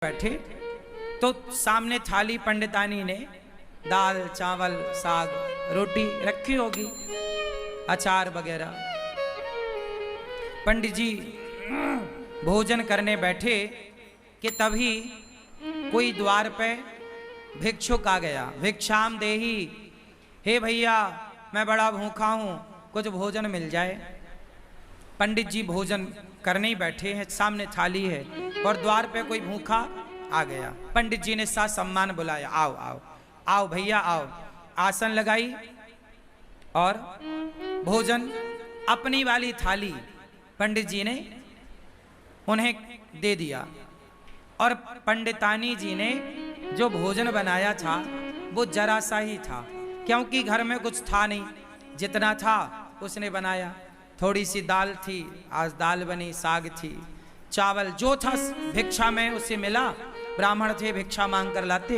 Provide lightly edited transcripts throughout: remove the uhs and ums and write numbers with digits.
बैठे तो सामने थाली पंडितानी ने दाल चावल साग रोटी रखी होगी, अचार वगैरह। पंडित जी भोजन करने बैठे कि तभी कोई द्वार पे भिक्षुक आ गया। भिक्षाम देही, हे भैया मैं बड़ा भूखा हूँ, कुछ भोजन मिल जाए। पंडित जी भोजन करने ही बैठे हैं, सामने थाली है और द्वार पे कोई भूखा आ गया। पंडित जी ने सा सम्मान बुलाया, आओ आओ आओ भैया आओ। आसन लगाई और भोजन अपनी वाली थाली पंडित जी ने उन्हें दे दिया। और पंडितानी जी ने जो भोजन बनाया था वो जरा सा ही था, क्योंकि घर में कुछ था नहीं, जितना था उसने बनाया। थोड़ी सी दाल थी, आज दाल बनी, साग थी, चावल जो था भिक्षा में उसे मिला। ब्राह्मण थे, भिक्षा मांग कर लाते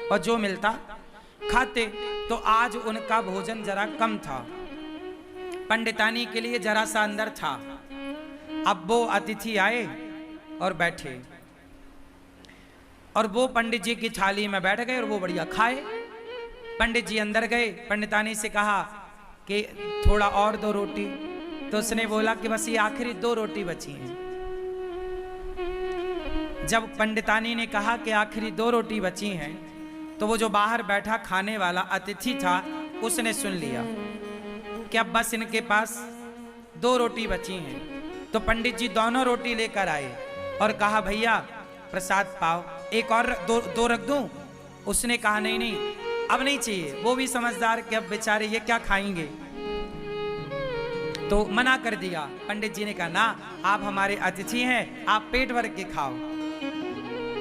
और जो मिलता खाते। तो आज उनका भोजन जरा कम था, पंडितानी के लिए जरा सा अंदर था। अब वो अतिथि आए और बैठे और वो पंडित जी की थाली में बैठ गए और वो बढ़िया खाए। पंडित जी अंदर गए, पंडितानी से कहा कि थोड़ा और दो रोटी। तो उसने बोला कि बस ये आखिरी 2 रोटी बची हैं। जब पंडितानी ने कहा कि आखिरी 2 रोटी बची हैं, तो वो जो बाहर बैठा खाने वाला अतिथि था उसने सुन लिया कि अब बस इनके पास 2 रोटी बची हैं। तो पंडित जी दोनों रोटी लेकर आए और कहा भैया प्रसाद पाओ, एक और दो रख दूं। उसने कहा नहीं नहीं अब नहीं चाहिए। वो भी समझदार कि अब बेचारे ये क्या खाएंगे, तो मना कर दिया। पंडित जी ने कहा ना, आप हमारे अतिथि हैं, आप पेट भर के खाओ।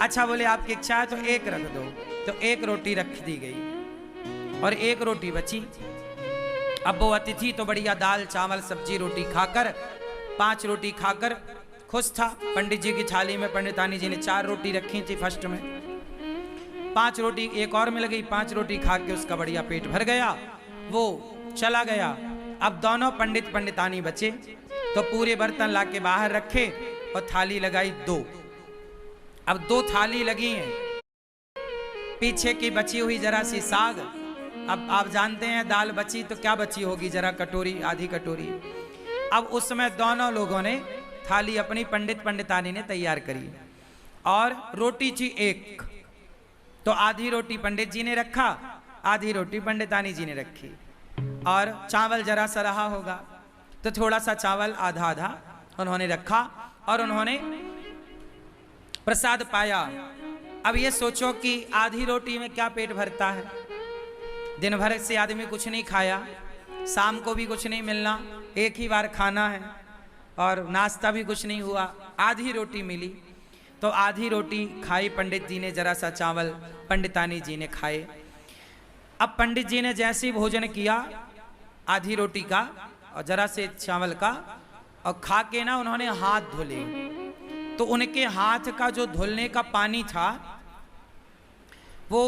अच्छा बोले आपकी इच्छा है तो एक रख दो। तो एक रोटी रख दी गई और एक रोटी बची। अब वो अतिथि तो बढ़िया दाल चावल सब्जी रोटी खाकर 5 रोटी खाकर खुश था। पंडित जी की थाली में पंडितानी जी ने 4 रोटी रखी थी फर्स्ट में, 5 रोटी एक और मिल गई। 5 रोटी खा के उसका बढ़िया पेट भर गया, वो चला गया। अब दोनों पंडित पंडितानी बचे तो पूरे बर्तन लाके बाहर रखे और थाली लगाई 2। अब 2 थाली लगी हैं, पीछे की बची हुई जरा सी साग। अब आप जानते हैं दाल बची तो क्या बची होगी, जरा कटोरी आधी कटोरी। अब उसमें दोनों लोगों ने थाली अपनी पंडित पंडितानी ने तैयार करी और रोटी थी 1। तो आधी रोटी पंडित जी ने रखा, आधी रोटी पंडितानी जी ने रखी। और चावल जरा सा रहा होगा तो थोड़ा सा चावल आधा आधा उन्होंने रखा और उन्होंने प्रसाद पाया। अब ये सोचो कि आधी रोटी में क्या पेट भरता है। दिन भर से आदमी कुछ नहीं खाया, शाम को भी कुछ नहीं मिलना, एक ही बार खाना है और नाश्ता भी कुछ नहीं हुआ, आधी रोटी मिली। तो आधी रोटी खाई पंडित जी ने, जरा सा चावल पंडितानी जी ने खाए। अब पंडित जी ने जैसे ही भोजन किया आधी रोटी का और जरा से चावल का और खा के ना उन्होंने हाथ धोले। तो उनके हाथ का जो धुलने का पानी था वो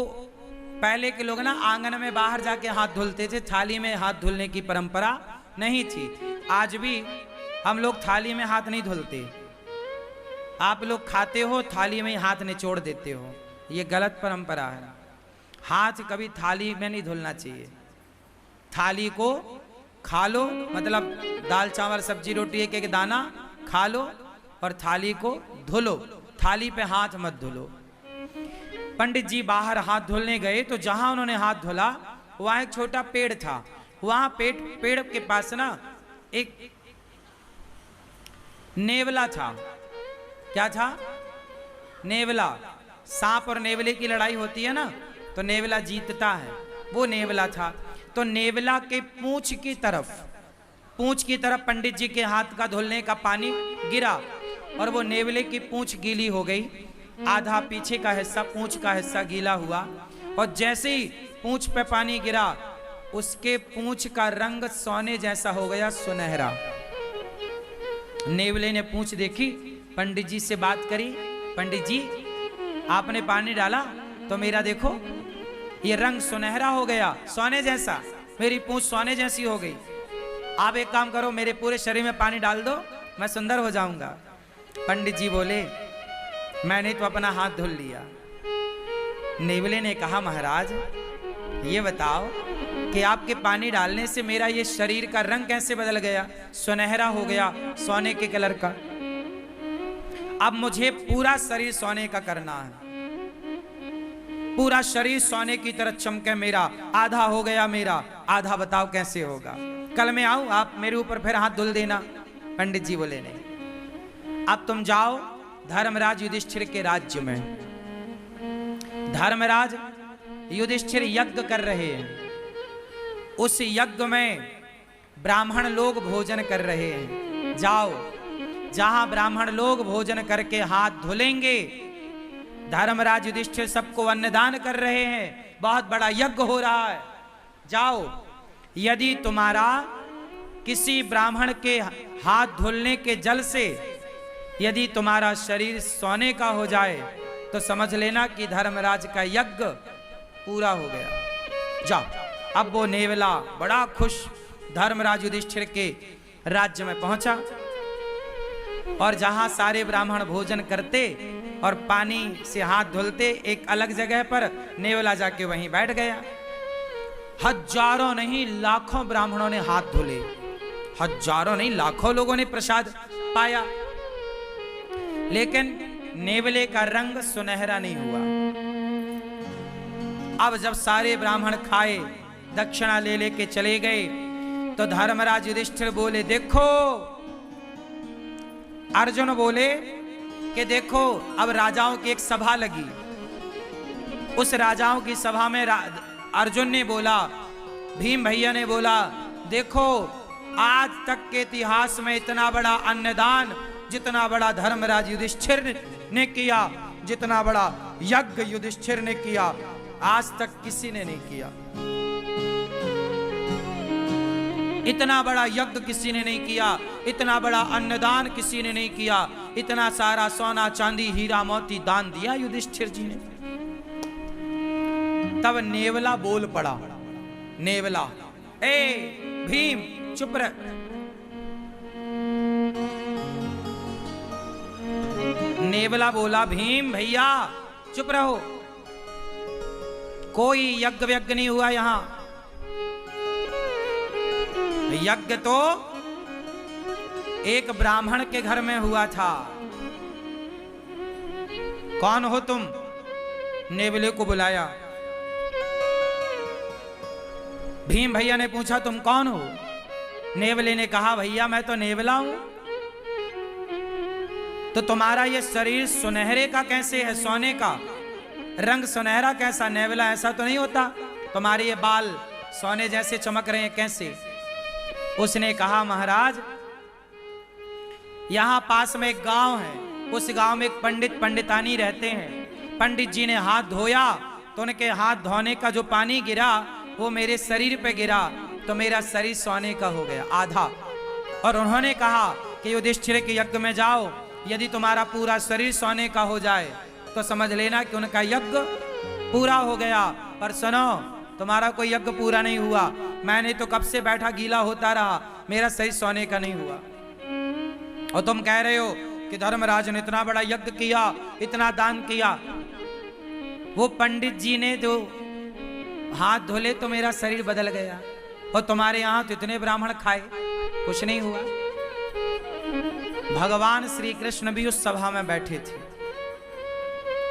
पहले के लोग ना आंगन में बाहर जाके हाथ धुलते थे, थाली में हाथ धुलने की परंपरा नहीं थी। आज भी हम लोग थाली में हाथ नहीं धुलते। आप लोग खाते हो थाली में हाथ निचोड़ देते हो, ये गलत परंपरा है। हाथ कभी थाली में नहीं धुलना चाहिए। थाली को खा लो, मतलब दाल चावल सब्जी रोटी एक एक दाना खा लो और थाली को धुलो, थाली पे हाथ मत धुलो। पंडित जी बाहर हाथ धुलने गए तो जहां उन्होंने हाथ धुला वहां एक छोटा पेड़ था। वहां पेड़ के पास ना एक नेवला था। क्या था? नेवला। सांप और नेवले की लड़ाई होती है ना, तो नेवला जीतता है, वो नेवला था। तो नेवला के पूंछ की तरफ पंडित जी के हाथ का धुलने का पानी गिरा और वो नेवले की पूंछ गीली हो गई। आधा पीछे का हिस्सा, पूंछ का हिस्सा गीला हुआ और जैसे ही पूंछ पे पानी गिरा उसके पूंछ का रंग सोने जैसा हो गया, सुनहरा। नेवले ने पूंछ देखी, पंडित जी से बात करी, पंडित जी आपने पानी डाला तो मेरा देखो ये रंग सुनहरा हो गया, सोने जैसा, मेरी पूंछ सोने जैसी हो गई। आप एक काम करो, मेरे पूरे शरीर में पानी डाल दो, मैं सुंदर हो जाऊंगा। पंडित जी बोले मैंने तो अपना हाथ धुल लिया। नेवले ने कहा महाराज ये बताओ कि आपके पानी डालने से मेरा ये शरीर का रंग कैसे बदल गया, सुनहरा हो गया, सोने के कलर का। अब मुझे पूरा शरीर सोने का करना है, पूरा शरीर सोने की तरह चमके मेरा। आधा हो गया मेरा, आधा बताओ कैसे होगा। कल मैं आऊं, आप मेरे ऊपर फिर हाथ धुल देना। पंडित जी बोले नहीं, अब तुम जाओ धर्मराज युधिष्ठिर के राज्य में। धर्मराज युधिष्ठिर यज्ञ कर रहे हैं, उस यज्ञ में ब्राह्मण लोग भोजन कर रहे हैं। जाओ, जहां ब्राह्मण लोग भोजन करके हाथ धुलेंगे, धर्मराज युधिष्ठिर सबको अन्नदान कर रहे हैं, बहुत बड़ा यज्ञ हो रहा है। जाओ, यदि तुम्हारा किसी ब्राह्मण के हाथ धुलने के जल से यदि तुम्हारा शरीर सोने का हो जाए तो समझ लेना कि धर्मराज का यज्ञ पूरा हो गया। जाओ। अब वो नेवला बड़ा खुश धर्मराज युधिष्ठिर के राज्य में पहुंचा, और जहां सारे ब्राह्मण भोजन करते और पानी से हाथ धुलते, एक अलग जगह पर नेवला जाके वहीं बैठ गया। हजारों नहीं लाखों ब्राह्मणों ने हाथ धुले, हजारों नहीं लाखों लोगों ने प्रसाद पाया, लेकिन नेवले का रंग सुनहरा नहीं हुआ। अब जब सारे ब्राह्मण खाए, दक्षिणा ले लेके चले गए, तो धर्मराज युधिष्ठिर बोले देखो, अर्जुन बोले कि देखो, अब राजाओं की एक सभा लगी। उस राजाओं की सभा में अर्जुन ने बोला, भीम भैया ने बोला, देखो आज तक के इतिहास में इतना बड़ा अन्नदान जितना बड़ा धर्मराज युधिष्ठिर ने किया, जितना बड़ा यज्ञ युधिष्ठिर ने किया, आज तक किसी ने नहीं किया। इतना बड़ा यज्ञ किसी ने नहीं किया, इतना बड़ा अन्नदान किसी ने नहीं किया, इतना सारा सोना चांदी हीरा मोती दान दिया युधिष्ठिर जी ने। तब नेवला बोल पड़ा, नेवला, ए भीम चुप रह। नेवला बोला, भीम भैया चुप रहो, कोई यज्ञ व्यज्ञ नहीं हुआ यहां। यज्ञ तो एक ब्राह्मण के घर में हुआ था। कौन हो तुम? नेवले को बुलाया। भीम भैया ने पूछा तुम कौन हो? नेवले ने कहा भैया मैं तो नेवला हूं। तो तुम्हारा ये शरीर सुनहरे का कैसे है, सोने का रंग सुनहरा कैसा? नेवला ऐसा तो नहीं होता, तुम्हारे ये बाल सोने जैसे चमक रहे हैं कैसे? उसने कहा महाराज यहां पास में एक गांव है, उस गांव में एक पंडित पंडितानी रहते हैं। पंडित जी ने हाथ धोया तो उनके हाथ धोने का जो पानी गिरा वो मेरे शरीर पे गिरा, तो मेरा शरीर सोने का हो गया आधा। और उन्होंने कहा कि युधिष्ठिर के यज्ञ में जाओ, यदि तुम्हारा पूरा शरीर सोने का हो जाए तो समझ लेना कि उनका यज्ञ पूरा हो गया। पर सुनो, तुम्हारा कोई यज्ञ पूरा नहीं हुआ, मैंने तो कब से बैठा गीला होता रहा, मेरा शरीर सोने का नहीं हुआ। और तुम कह रहे हो कि धर्मराज ने इतना बड़ा यज्ञ किया, इतना दान किया। वो पंडित जी ने जो हाथ धोले तो मेरा शरीर बदल गया, और तुम्हारे यहां तो इतने ब्राह्मण खाए, कुछ नहीं हुआ। भगवान श्री कृष्ण भी उस सभा में बैठे थे।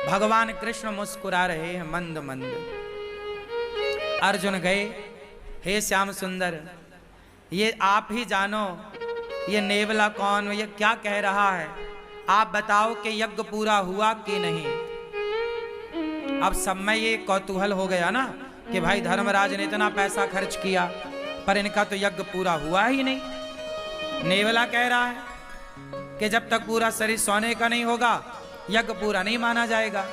भगवान कृष्ण मुस्कुरा रहे हैं मंद मंद। अर्जुन गए, हे श्याम सुंदर, ये आप ही जानो ये नेवला कौन, ये क्या कह रहा है, आप बताओ कि यज्ञ पूरा हुआ कि नहीं। अब सब में ये कौतूहल हो गया ना कि भाई धर्मराज ने इतना पैसा खर्च किया पर इनका तो यज्ञ पूरा हुआ ही नहीं। नेवला कह रहा है कि जब तक पूरा शरीर सोने का नहीं होगा यज्ञ पूरा नहीं माना जाएगा।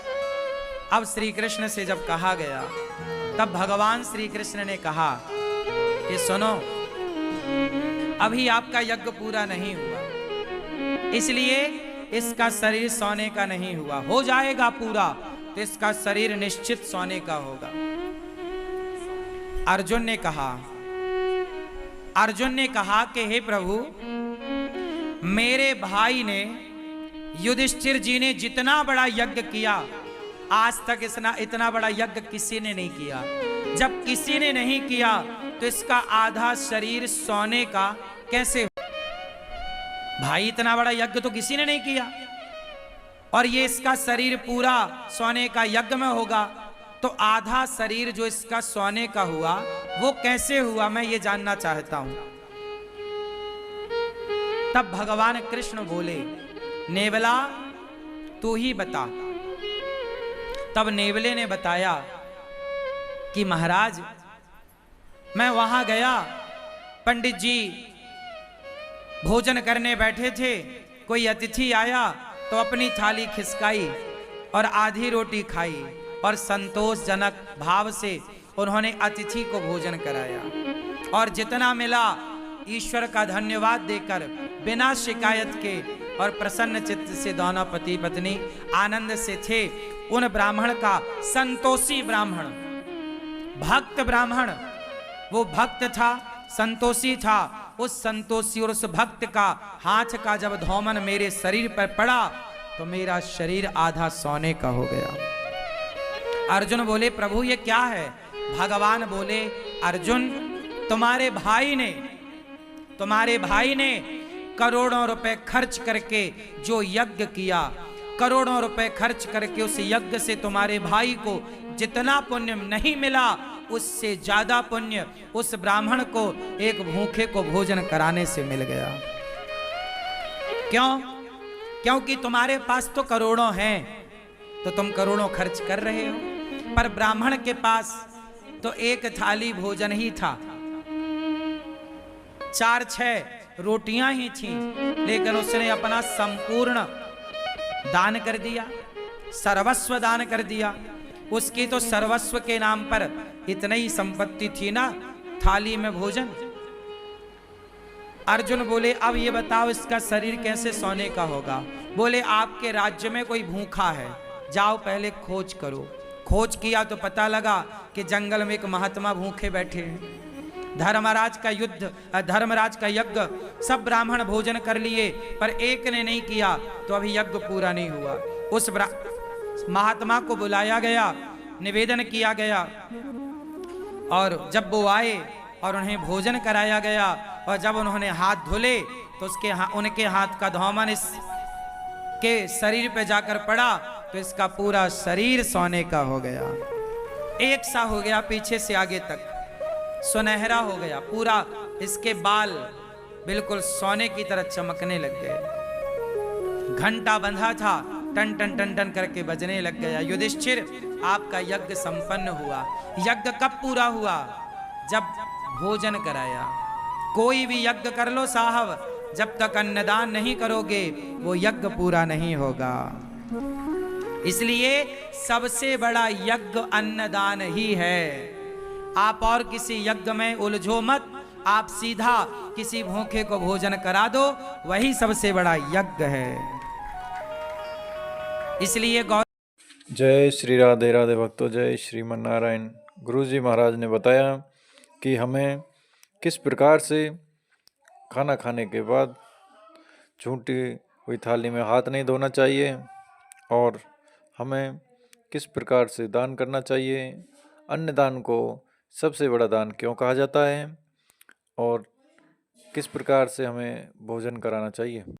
अब श्री कृष्ण से जब कहा गया तब भगवान श्री कृष्ण ने कहा कि सुनो, अभी आपका यज्ञ पूरा नहीं हुआ, इसलिए इसका शरीर सोने का नहीं हुआ। हो जाएगा पूरा तो इसका शरीर निश्चित सोने का होगा। अर्जुन ने कहा कि हे प्रभु, मेरे भाई ने युधिष्ठिर जी ने जितना बड़ा यज्ञ किया, आज तक इतना बड़ा यज्ञ किसी ने नहीं किया। जब किसी ने नहीं किया तो इसका आधा शरीर सोने का कैसे? भाई इतना बड़ा यज्ञ तो किसी ने नहीं किया, और ये इसका शरीर पूरा सोने का यज्ञ में होगा, तो आधा शरीर जो इसका सोने का हुआ वो कैसे हुआ, मैं ये जानना चाहता हूं। तब भगवान कृष्ण बोले, नेवला तू ही बता। तब नेवले ने बताया कि महाराज मैं वहां गया, पंडित जी भोजन करने बैठे थे, कोई अतिथि आया तो अपनी थाली खिसकाई और आधी रोटी खाई और संतोषजनक भाव से उन्होंने अतिथि को भोजन कराया, और जितना मिला ईश्वर का धन्यवाद देकर बिना शिकायत के और प्रसन्न चित्त से दोनों पति पत्नी आनंद से थे। उन ब्राह्मण का, संतोषी ब्राह्मण, भक्त ब्राह्मण, वो भक्त था, संतोषी था, उस संतोषी और उस भक्त का हाथ का जब धौमन मेरे शरीर पर पड़ा तो मेरा शरीर आधा सोने का हो गया। अर्जुन बोले, प्रभु ये क्या है? भगवान बोले, अर्जुन तुम्हारे भाई ने करोड़ों रुपए खर्च करके जो यज्ञ किया, करोड़ों रुपए खर्च करके उस यज्ञ से तुम्हारे भाई को जितना पुण्य नहीं मिला, उससे ज्यादा पुण्य उस ब्राह्मण को एक भूखे को भोजन कराने से मिल गया। क्यों? क्योंकि तुम्हारे पास तो करोड़ों हैं, तो तुम करोड़ों खर्च कर रहे हो, पर ब्राह्मण के पास तो एक थाली भोजन ही था, 4-6 रोटियां ही थी, लेकिन उसने अपना संपूर्ण दान कर दिया, सर्वस्व दान कर दिया। उसकी तो सर्वस्व के नाम पर इतनी ही संपत्ति थी ना, थाली में भोजन। अर्जुन बोले, अब ये बताओ इसका शरीर कैसे सोने का होगा? बोले, आपके राज्य में कोई भूखा है, जाओ पहले खोज करो। खोज किया तो पता लगा कि जंगल में एक महात्मा भूखे बैठे हैं। धर्मराज का यज्ञ सब ब्राह्मण भोजन कर लिए, पर एक ने नहीं किया, तो अभी यज्ञ पूरा नहीं हुआ। उस महात्मा को बुलाया गया, निवेदन किया गया, और जब वो आए और उन्हें भोजन कराया गया, और जब उन्होंने हाथ धुले तो उनके हाथ का धौमन इसके शरीर पे जाकर पड़ा, तो इसका पूरा शरीर सोने का हो गया, एक सा हो गया, पीछे से आगे तक सुनहरा हो गया पूरा। इसके बाल बिल्कुल सोने की तरह चमकने लग गए। घंटा बंधा था, टन टन टन टन करके बजने लग गया। युधिष्ठिर, आपका यज्ञ संपन्न हुआ। यज्ञ कब पूरा हुआ? जब भोजन कराया। कोई भी यज्ञ कर लो साहब, जब तक अन्नदान नहीं करोगे वो यज्ञ पूरा नहीं होगा। इसलिए सबसे बड़ा यज्ञ अन्नदान ही है। आप और किसी यज्ञ में उलझो मत, आप सीधा किसी भूखे को भोजन करा दो, वही सबसे बड़ा यज्ञ है। इसलिए जय श्री राधे राधे भक्तों, जय श्रीमन नारायण। गुरुजी महाराज ने बताया कि हमें किस प्रकार से खाना खाने के बाद झूठी हुई थाली में हाथ नहीं धोना चाहिए, और हमें किस प्रकार से दान करना चाहिए, अन्नदान को सबसे बड़ा दान क्यों कहा जाता है, और किस प्रकार से हमें भोजन कराना चाहिए।